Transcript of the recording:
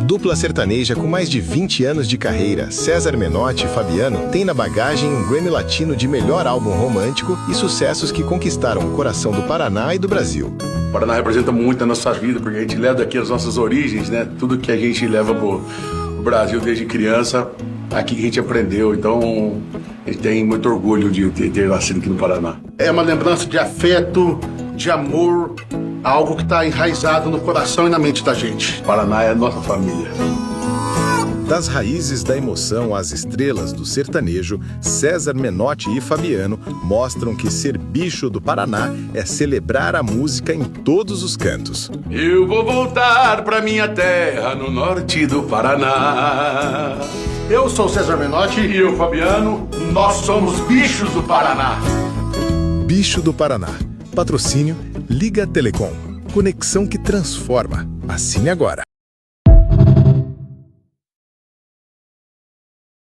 Dupla sertaneja com mais de 20 anos de carreira, César Menotti e Fabiano têm na bagagem um Grammy Latino de melhor álbum romântico e sucessos que conquistaram o coração do Paraná e do Brasil. O Paraná representa muito a nossa vida, porque a gente leva daqui as nossas origens, né? Tudo que a gente leva pro Brasil desde criança, aqui que a gente aprendeu. Então, a gente tem muito orgulho de ter nascido aqui no Paraná. É uma lembrança de afeto, de amor, algo que está enraizado no coração e na mente da gente. O Paraná é a nossa família. Das raízes da emoção às estrelas do sertanejo, César Menotti e Fabiano mostram que ser bicho do Paraná é celebrar a música em todos os cantos. Eu vou voltar pra minha terra no norte do Paraná. Eu sou o César Menotti E eu, Fabiano, nós somos bichos do Paraná. Bicho do Paraná. Patrocínio Liga Telecom. Conexão que transforma. Assine agora.